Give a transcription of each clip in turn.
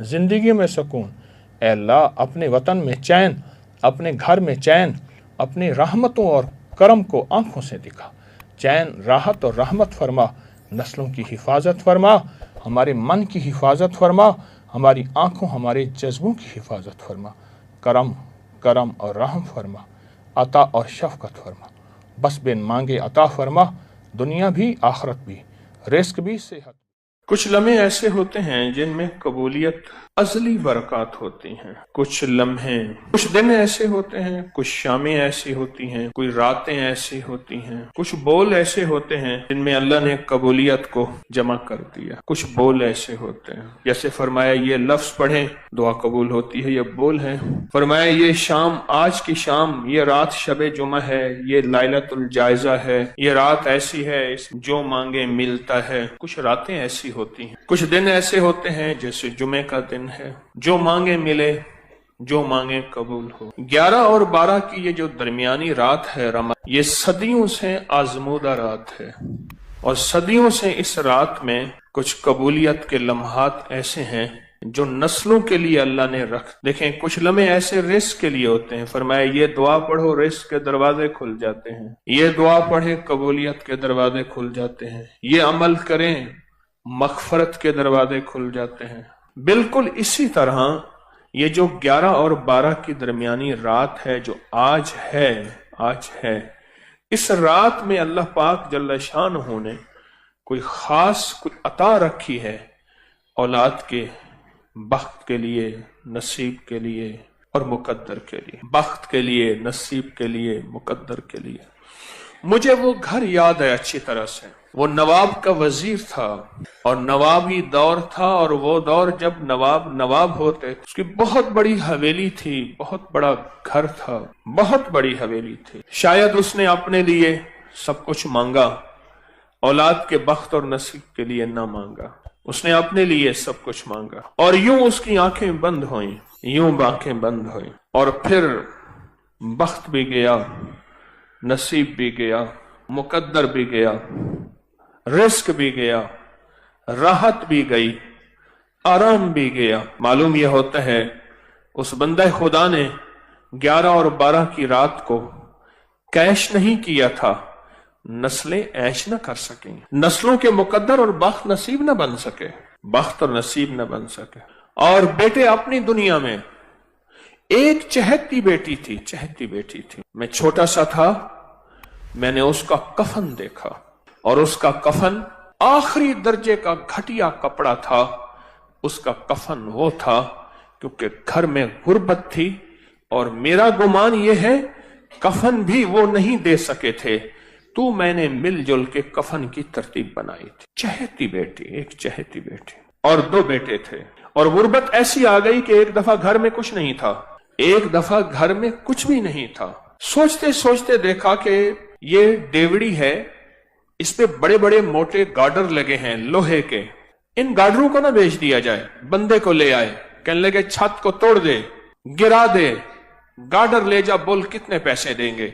زندگی میں سکون۔ اے اللہ اپنے وطن میں چین، اپنے گھر میں چین، اپنی رحمتوں اور کرم کو آنکھوں سے دکھا، چین، راحت اور رحمت فرما، نسلوں کی حفاظت فرما، ہمارے من کی حفاظت فرما، ہماری آنکھوں ہمارے جذبوں کی حفاظت فرما، کرم اور رحم فرما، عطا اور شفقت فرما، بس بن مانگے عطا فرما، دنیا بھی آخرت بھی، رزق بھی صحت۔ کچھ لمحے ایسے ہوتے ہیں جن میں قبولیت ازلی برکات ہوتی ہیں، کچھ لمحے، کچھ دن ایسے ہوتے ہیں، کچھ شامیں ایسی ہوتی ہیں، کوئی راتیں ایسی ہوتی ہیں، کچھ بول ایسے ہوتے ہیں جن میں اللہ نے قبولیت کو جمع کر دیا، کچھ بول ایسے ہوتے ہیں جیسے فرمایا یہ لفظ پڑھیں دعا قبول ہوتی ہے، یہ بول ہے، فرمایا یہ شام، آج کی شام، یہ رات شب جمعہ ہے، یہ لیلۃ الجائزہ ہے، یہ رات ایسی ہے جو مانگے ملتا ہے۔ کچھ راتیں ایسی ہوتی ہیں، کچھ دن ایسے ہوتے ہیں جیسے جمعے کا دن ہے، جو مانگے ملے، جو مانگے قبول ہو۔ 11 اور 12 کی یہ جو درمیانی رات ہے رمضان، یہ صدیوں سے آزمودہ رات ہے، اور صدیوں سے اس رات میں کچھ قبولیت کے لمحات ایسے ہیں جو نسلوں کے لیے اللہ نے دیکھیں کچھ لمحے ایسے رزق کے لیے ہوتے ہیں، فرمایا یہ دعا پڑھو رزق کے دروازے کھل جاتے ہیں، یہ دعا پڑھیں قبولیت کے دروازے کھل جاتے ہیں، یہ عمل کریں مغفرت کے دروازے کھل جاتے ہیں۔ بالکل اسی طرح یہ جو 11 اور 12 کی درمیانی رات ہے جو آج ہے، اس رات میں اللہ پاک جل شانہ نے کوئی خاص کوئی عطا رکھی ہے اولاد کے، بخت کے لیے، نصیب کے لیے اور مقدر کے لیے، بخت کے لیے، نصیب کے لیے، مقدر کے لیے۔ مجھے وہ گھر یاد ہے اچھی طرح سے، وہ نواب کا وزیر تھا اور نوابی دور تھا، اور وہ دور جب نواب ہوتے، اس کی بہت بڑی حویلی تھی، بہت بڑا گھر تھا، بہت بڑی حویلی تھی۔ شاید اس نے اپنے لیے سب کچھ مانگا، اولاد کے بخت اور نصیب کے لیے نہ مانگا، اس نے اپنے لیے سب کچھ مانگا، اور یوں اس کی آنکھیں بند ہوئیں، اور پھر بخت بھی گیا، نصیب بھی گیا، مقدر بھی گیا، رزق بھی گیا، راحت بھی گئی، آرام بھی گیا۔ معلوم یہ ہوتا ہے اس بندہ خدا نے 11 اور 12 کی رات کو کیش نہیں کیا تھا، نسلیں عیش نہ کر سکیں، نسلوں کے مقدر اور بخت نصیب نہ بن سکے، بخت اور نصیب نہ بن سکے۔ اور بیٹے اپنی دنیا میں ایک چہتی بیٹی تھی، میں چھوٹا سا تھا، میں نے اس کا کفن دیکھا، اور اس کا کفن آخری درجے کا گھٹیا کپڑا تھا، اس کا کفن وہ تھا کیونکہ گھر میں غربت تھی، اور میرا گمان یہ ہے کفن بھی وہ نہیں دے سکے تھے، تو میں نے مل جل کے کفن کی ترتیب بنائی تھی۔ چہتی بیٹی، ایک چہتی بیٹی، اور 2 بیٹے تھے، اور غربت ایسی آ گئی کہ ایک دفعہ گھر میں کچھ نہیں تھا، ایک دفعہ گھر میں کچھ بھی نہیں تھا۔ سوچتے سوچتے دیکھا کہ یہ ڈیوڑی ہے، اس پہ بڑے بڑے موٹے گارڈر لگے ہیں لوہے کے، ان گارڈروں کو نہ بیچ دیا جائے۔ بندے کو لے آئے، کہنے لگے چھت کو توڑ دے، گرا دے، گارڈر لے جا، بول کتنے پیسے دیں گے۔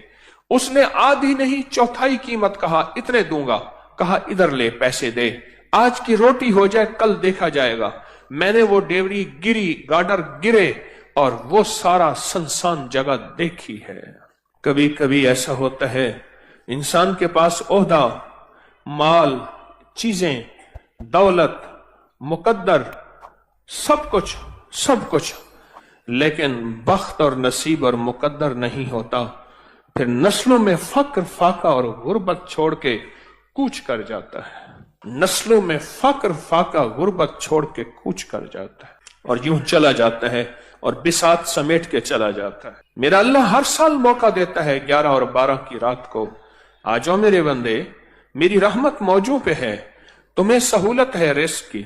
اس نے آدھی نہیں چوتھائی قیمت کہا، اتنے دوں گا، کہا ادھر لے پیسے دے، آج کی روٹی ہو جائے کل دیکھا جائے گا۔ میں نے وہ ڈیوڑی گری، گارڈر گرے، اور وہ سارا سنسان جگہ دیکھی ہے۔ کبھی کبھی ایسا ہوتا ہے انسان کے پاس عہدہ، مال، چیزیں، دولت، مقدر، سب کچھ، لیکن بخت اور نصیب اور مقدر نہیں ہوتا، پھر نسلوں میں فقر، فاقہ اور غربت چھوڑ کے کوچ کر جاتا ہے، نسلوں میں فقر، فاقہ، غربت چھوڑ کے کوچ کر جاتا ہے، اور یوں چلا جاتا ہے اور بساط سمیٹ کے چلا جاتا ہے۔ میرا اللہ ہر سال موقع دیتا ہے 11 اور 12 کی رات کو، آ جاؤ میرے بندے، میری رحمت موجود پہ ہے، تمہیں سہولت ہے رزق کی،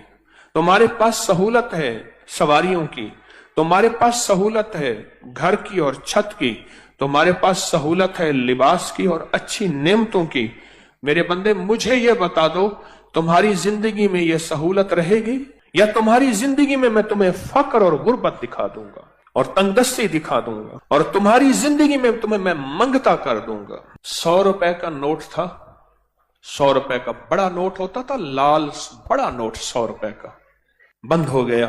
تمہارے پاس سہولت ہے سواریوں کی، تمہارے پاس سہولت ہے گھر کی اور چھت کی، تمہارے پاس سہولت ہے لباس کی اور اچھی نعمتوں کی۔ میرے بندے مجھے یہ بتا دو، تمہاری زندگی میں یہ سہولت رہے گی، یا تمہاری زندگی میں تمہیں فقر اور غربت دکھا دوں گا اور تنگ دستی دکھا دوں گا، اور تمہاری زندگی میں تمہیں میں منگتا کر دوں گا۔ 100 روپے کا نوٹ تھا، 100 روپے کا بڑا نوٹ ہوتا تھا، لال بڑا نوٹ 100 روپے کا، بند ہو گیا،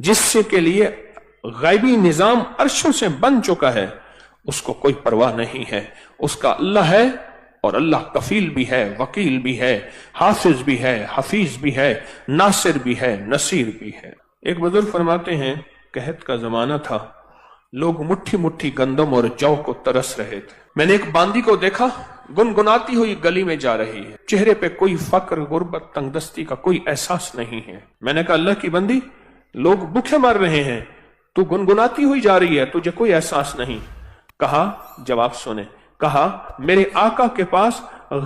جس سے کے لیے غیبی نظام عرشوں سے بن چکا ہے، اس کو کوئی پرواہ نہیں ہے. اس کا اللہ ہے، اور اللہ کفیل بھی ہے، وکیل بھی ہے، حافظ بھی ہے، حفیظ بھی ہے، ناصر بھی ہے، نصیر بھی ہے. ایک بزرگ فرماتے ہیں قحط کا زمانہ تھا، لوگ مٹھی مٹھی گندم اور جو کو ترس رہے تھے. میں نے ایک باندی کو دیکھا، گنگناتی ہوئی گلی میں جا رہی ہے، چہرے پہ کوئی فقر، غربت، تنگ دستی کا کوئی احساس نہیں ہے. میں نے کہا اللہ کی بندی، لوگ بھوکے مر رہے ہیں، تو گنگناتی ہوئی جا رہی ہے، تجھے کوئی احساس نہیں. کہا، جواب سنے، کہا میرے آقا کے پاس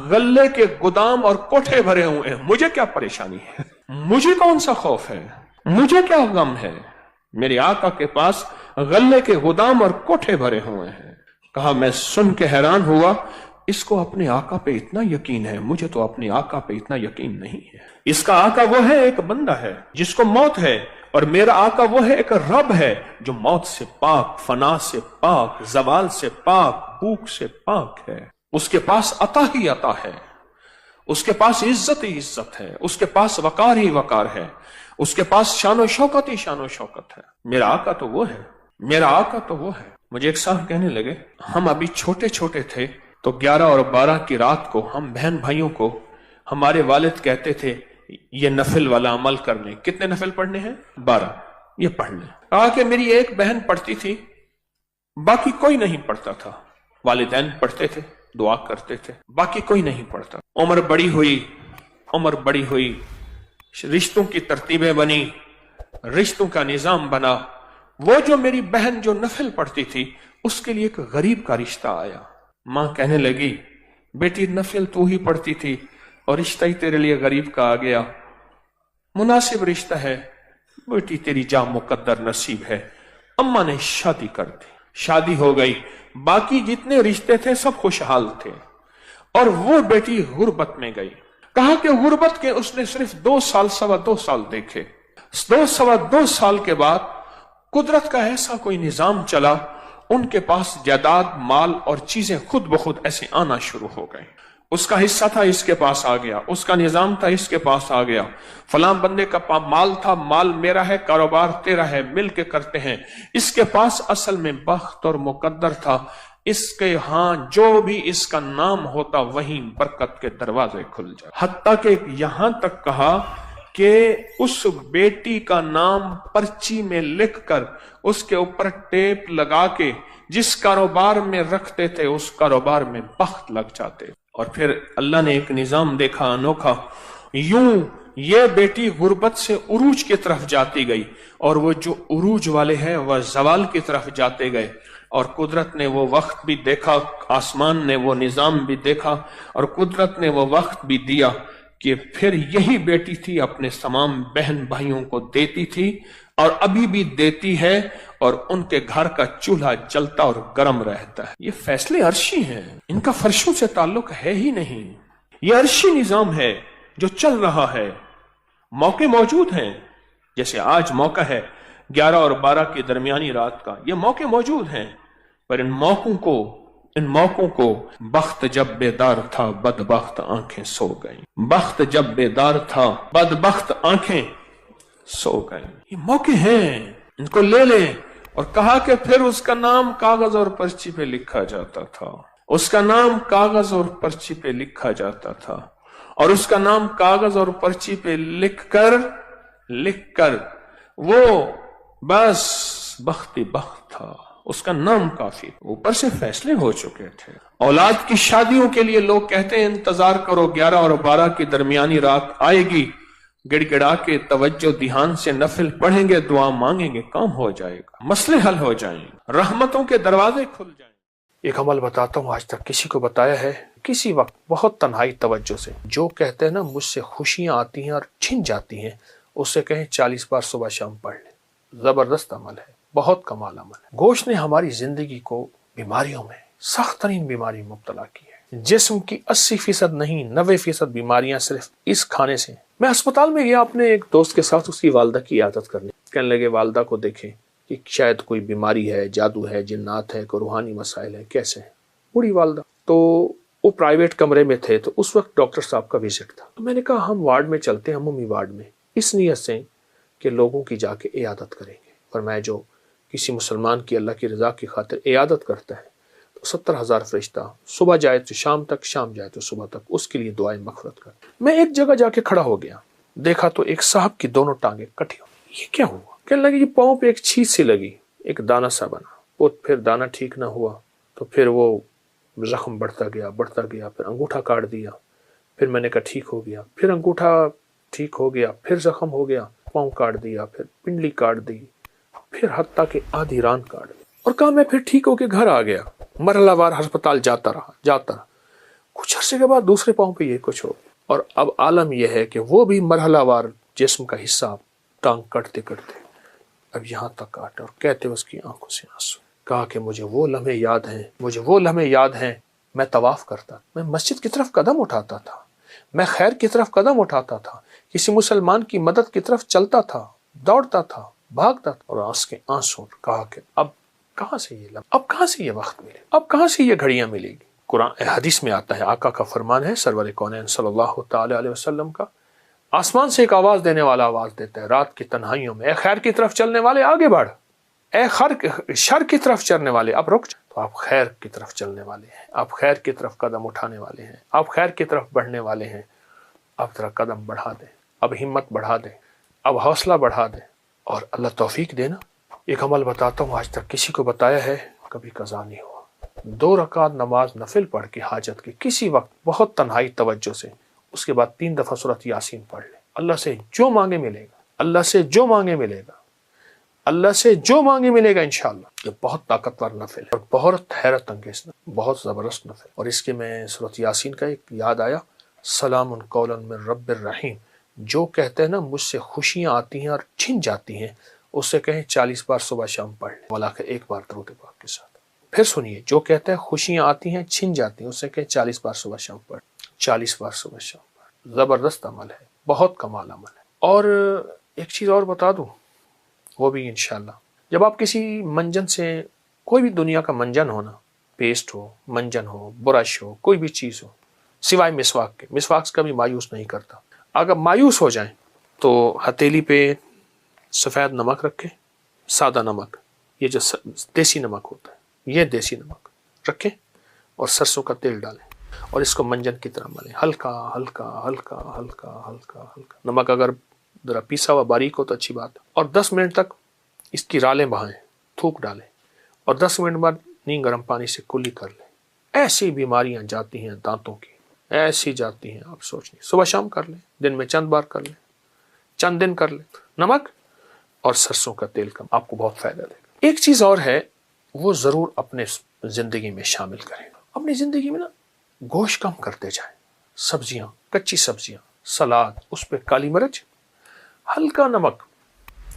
غلے کے گودام اور کوٹھے بھرے ہوئے ہیں، مجھے کیا پریشانی ہے، مجھے کون سا خوف ہے، مجھے کیا غم ہے، میرے آقا کے پاس غلے کے گودام اور کوٹھے بھرے ہوئے ہیں. کہا میں سن کے حیران ہوا، اس کو اپنے آقا پہ اتنا یقین ہے، مجھے تو اپنے آقا پہ اتنا یقین نہیں ہے. اس کا آقا وہ ہے، ایک بندہ ہے جس کو موت ہے، اور میرا آقا وہ ہے، ایک رب ہے جو موت سے پاک، فنا سے پاک، زوال سے پاک، بھوک سے پاک ہے. اس کے پاس عطا ہی عطا ہے، اس کے پاس عزت ہی عزت ہے، اس کے پاس وقار ہی وقار ہے، اس کے پاس شان و شوکت ہی شان و شوکت ہے. میرا آقا تو وہ ہے، میرا آقا تو وہ ہے. مجھے ایک صاحب کہنے لگے، ہم ابھی چھوٹے چھوٹے تھے تو 11 اور 12 کی رات کو ہم بہن بھائیوں کو ہمارے والد کہتے تھے یہ نفل والا عمل کر لیں. کتنے نفل پڑھنے ہیں؟ 12. یہ پڑھ لیں. کہا کہ میری ایک بہن پڑھتی تھی، باقی کوئی نہیں پڑھتا تھا. والدین پڑھتے تھے، دعا کرتے تھے، باقی کوئی نہیں پڑھتا. عمر بڑی ہوئی، رشتوں کی ترتیبیں بنی، رشتوں کا نظام بنا. وہ جو میری بہن جو نفل پڑھتی تھی، اس کے لیے ایک غریب کا رشتہ آیا. ماں کہنے لگی بیٹی نفل تو ہی پڑھتی تھی اور رشتہ ہی تیرے لیے غریب کا آ گیا، مناسب رشتہ ہے بیٹی، تیری جاں مقدر نصیب ہے. اماں نے شادی کر دی، شادی ہو گئی. باقی جتنے رشتے تھے سب خوشحال تھے، اور وہ بیٹی غربت میں گئی. کہا کہ غربت کے اس نے صرف 2 سال، 2.25 سال دیکھے. 2 سال کے بعد قدرت کا ایسا کوئی نظام چلا، ان کے پاس جائیداد، مال اور چیزیں خود بخود ایسے آنا شروع ہو گئے. اس کا حصہ تھا، اس کے پاس آ گیا، اس کا نظام تھا، اس کے پاس آ گیا. فلاں بندے کا مال تھا، مال میرا ہے، کاروبار تیرا ہے، مل کے کرتے ہیں. اس کے پاس اصل میں بخت اور مقدر تھا. اس کے ہاں جو بھی اس کا نام ہوتا وہیں برکت کے دروازے کھل جائے. حتیٰ کہ یہاں تک کہا کہ اس بیٹی کا نام پرچی میں لکھ کر اس کے اوپر ٹیپ لگا کے جس کاروبار میں رکھتے تھے اس کاروبار میں بخت لگ جاتے. اور پھر اللہ نے ایک نظام دیکھا انوکھا، یوں یہ بیٹی غربت سے عروج کی طرف جاتی گئی، اور وہ جو عروج والے ہیں وہ زوال کی طرف جاتے گئے. اور قدرت نے وہ وقت بھی دیکھا، آسمان نے وہ نظام بھی دیکھا، اور قدرت نے وہ وقت بھی دیا کہ پھر یہی بیٹی تھی اپنے تمام بہن بھائیوں کو دیتی تھی، اور ابھی بھی دیتی ہے، اور ان کے گھر کا چولہا جلتا اور گرم رہتا ہے. یہ فیصلے عرشی ہیں، ان کا فرشوں سے تعلق ہے ہی نہیں. یہ عرشی نظام ہے جو چل رہا ہے. موقع موجود ہیں، جیسے آج موقع ہے 11 اور 12 کی درمیانی رات کا، یہ موقع موجود ہیں، پر ان موقعوں کو بخت جب بیدار تھا بدبخت آنکھیں سو گئیں. بخت جب بیدار تھا بدبخت آنکھیں سو گئیں. یہ موقع ہیں، ان کو لے لیں. اور کہا کہ پھر اس کا نام کاغذ اور پرچی پہ لکھا جاتا تھا، اس کا نام کاغذ اور پرچی پہ لکھا جاتا تھا، اور اس کا نام کاغذ اور پرچی پہ لکھ کر وہ بس بختی بخت تھا، اس کا نام کافی. اوپر سے فیصلے ہو چکے تھے. اولاد کی شادیوں کے لیے لوگ کہتے ہیں انتظار کرو، 11 اور 12 کی درمیانی رات آئے گی، گڑ گڑا کے توجہ دھیان سے نفل پڑھیں گے، دعا مانگیں گے، کام ہو جائے گا، مسئلے حل ہو جائیں گے، رحمتوں کے دروازے کھل جائیں. ایک عمل بتاتا ہوں، آج تک کسی کو بتایا ہے، کسی وقت بہت تنہائی توجہ سے. جو کہتے ہیں نا مجھ سے خوشیاں آتی ہیں اور چھن جاتی ہیں، اس سے کہیں 40 بار صبح شام پڑھ لیں. زبردست عمل ہے، بہت کمال عمل ہے. گوشت نے ہماری زندگی کو بیماریوں میں، سخت ترین بیماری مبتلا کی ہے. جسم کی 80% نہیں 90% بیماریاں صرف اس کھانے سے. میں اسپتال میں گیا اپنے ایک دوست کے ساتھ، اس کی والدہ کی عیادت کرنے. کہنے لگے والدہ کو دیکھیں کہ شاید کوئی بیماری ہے، جادو ہے، جنات ہے، کوئی روحانی مسائل ہے. کیسے ہیں؟ بوڑھی والدہ. تو وہ پرائیویٹ کمرے میں تھے، تو اس وقت ڈاکٹر صاحب کا وزٹ تھا. تو میں نے کہا ہم وارڈ میں چلتے ہیں، عمومی وارڈ میں، اس نیت سے کہ لوگوں کی جا کے عیادت کریں گے۔ فرمایا جو کسی مسلمان کی اللہ کی رضا کی خاطر عیادت کرتا ہے تو 70,000 فرشتہ صبح جائے تو شام تک، شام جائے تو صبح تک اس کے لیے دعائیں مغفرت کرتے۔ میں ایک جگہ جا کے کھڑا ہو گیا، دیکھا تو ایک صاحب کی دونوں ٹانگیں کٹی ہوئی۔ یہ کیا ہوا؟ کہنے لگے یہ پاؤں پہ ایک چیز سی لگی، ایک دانہ سا بنا، وہ پھر دانہ ٹھیک نہ ہوا تو پھر وہ زخم بڑھتا گیا، پھر انگوٹھا کاٹ دیا، پھر میں نے کہا ٹھیک ہو گیا، پھر انگوٹھا ٹھیک ہو گیا، پھر زخم ہو گیا، پاؤں کاٹ دیا، پھر پنڈلی کاٹ دی، پھر حتیٰ کہ آدھی ران کاٹ دی، اور کہا میں پھر ٹھیک ہو کے گھر آ گیا، مرحلہ وار ہسپتال جاتا رہا۔ کچھ عرصے کے بعد دوسرے پاؤں پہ یہ کچھ ہو، اور اب عالم یہ ہے کہ وہ بھی مرحلہ وار جسم کا حصہ ٹانگ کٹتے کٹتے اب یہاں تک کاٹا، اور کہتے اس کی آنکھوں سے آنسو۔ کہا کہ مجھے وہ لمحے یاد ہیں، میں طواف کرتا، میں مسجد کی طرف قدم اٹھاتا تھا، میں خیر کی طرف قدم اٹھاتا تھا، کسی مسلمان کی مدد کی طرف چلتا تھا، دوڑتا تھا، بھاگتا تھا، اور اس کے آنسو۔ کہا کہ اب کہاں سے یہ لمحہ، اب کہاں سے یہ وقت ملے، اب کہاں سے یہ گھڑیاں ملے گی؟ قرآن حدیث میں آتا ہے، آقا کا فرمان ہے سرور کونین صلی اللہ تعالی علیہ وسلم کا، آسمان سے ایک آواز دینے والا آواز دیتا ہے رات کی تنہائیوں میں، اے خیر کی طرف چلنے والے آگے بڑھ، اے شر کی طرف چلنے والے اب رک جا۔ تو آپ خیر کی طرف چلنے والے ہیں، آپ خیر کی طرف قدم اٹھانے والے ہیں، آپ خیر کی طرف بڑھنے والے ہیں، اب ذرا قدم بڑھا دیں، اب ہمت بڑھا دیں، اب حوصلہ بڑھا دیں، اور اللہ توفیق دینا۔ ایک عمل بتاتا ہوں، آج تک کسی کو بتایا ہے، کبھی قضا نہیں ہوا۔ 2 رکعت نماز نفل پڑھ کے حاجت کی کسی وقت بہت تنہائی توجہ سے، اس کے بعد 3 دفعہ سورۃ یاسین پڑھ لیں، اللہ سے جو مانگے ملے گا، اللہ سے جو مانگے ملے گا، اللہ سے جو مانگے ملے گا انشاءاللہ۔ یہ بہت طاقتور نفل ہے اور بہت حیرت انگیز نفل، بہت زبردست نفل۔ اور اس کے میں سورۃ یاسین کا ایک یاد آیا، سلام قولا من رب الرحیم، جو کہتے ہیں نا مجھ سے خوشیاں آتی ہیں اور چھن جاتی ہیں، اس سے کہیں 40 بار صبح شام پڑھ لیں، والا کہ 1 بار درود پاک کے ساتھ۔ پھر سنیے، جو کہتے ہیں خوشیاں آتی ہیں چھن جاتی ہیں، اس سے کہیں 40 بار صبح شام پڑھ، 40 بار صبح شام پڑھ۔ زبردست عمل ہے، بہت کمال عمل ہے۔ اور ایک چیز اور بتا دوں، وہ بھی انشاءاللہ، جب آپ کسی منجن سے، کوئی بھی دنیا کا منجن ہونا، پیسٹ ہو، منجن ہو، برش ہو، کوئی بھی چیز ہو، سوائے مسواک کے، مسواک سے کبھی مایوس نہیں کرتا۔ اگر مایوس ہو جائیں تو ہتھیلی پہ سفید نمک رکھیں، سادہ نمک، یہ جو دیسی نمک ہوتا ہے، یہ دیسی نمک رکھیں، اور سرسوں کا تیل ڈالیں، اور اس کو منجن کی طرح ملیں، ہلکا ہلکا ہلکا ہلکا ہلکا ہلکا۔ نمک اگر ذرا پیسا ہوا باریک ہو تو اچھی بات، اور 10 منٹ تک اس کی رالیں بہائیں، تھوک ڈالیں، اور 10 منٹ بعد نیم گرم پانی سے کلی کر لیں۔ ایسی بیماریاں جاتی ہیں دانتوں کی، ایسی جاتی ہیں آپ سوچ نہیں۔ صبح شام کر لیں، دن میں چند بار کر لیں، چند دن کر لیں۔ نمک اور سرسوں کا تیل کا آپ کو بہت فائدہ دے گا۔ ایک چیز اور ہے، وہ ضرور اپنے زندگی میں شامل کریں۔ اپنی زندگی میں نا گوشت کم کرتے جائیں، سبزیاں، کچی سبزیاں، سلاد، اس پہ کالی مرچ، ہلکا نمک،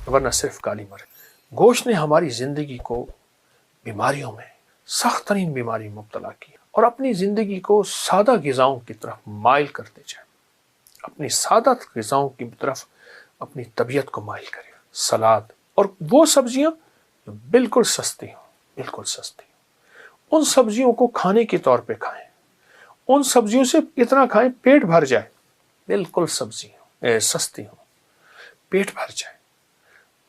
ورنہ صرف کالی مرچ۔ گوشت نے ہماری زندگی کو بیماریوں میں، سخت ترین بیماری میں مبتلا کیا، اور اپنی زندگی کو سادہ غذاؤں کی طرف مائل کرتے جائیں، اپنی سادہ غذاؤں کی طرف اپنی طبیعت کو مائل کریں۔ سلاد اور وہ سبزیاں جو بالکل سستی ہوں، بالکل سستی ہوں، ان سبزیوں کو کھانے کے طور پہ کھائیں، ان سبزیوں سے اتنا کھائیں پیٹ بھر جائے، بالکل سبزیاں سستی ہوں، پیٹ بھر جائے۔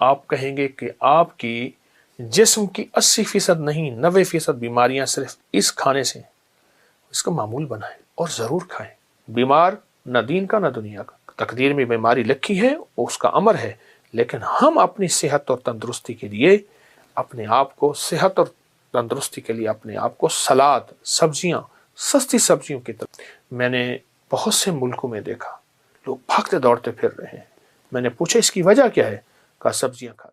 آپ کہیں گے کہ آپ کی جسم کی 80% نہیں 90% بیماریاں صرف اس کھانے سے، اس کا معمول بنائیں اور ضرور کھائیں۔ بیمار نہ دین کا نہ دنیا کا، تقدیر میں بیماری لکھی ہے، اس کا امر ہے، لیکن ہم اپنی صحت اور تندرستی کے لیے اپنے آپ کو، صحت اور تندرستی کے لیے اپنے آپ کو سلاد، سبزیاں، سستی سبزیوں کی طرف۔ میں نے بہت سے ملکوں میں دیکھا لوگ بھاگتے دوڑتے پھر رہے ہیں، میں نے پوچھا اس کی وجہ کیا ہے، کہا سبزیاں کھاتے۔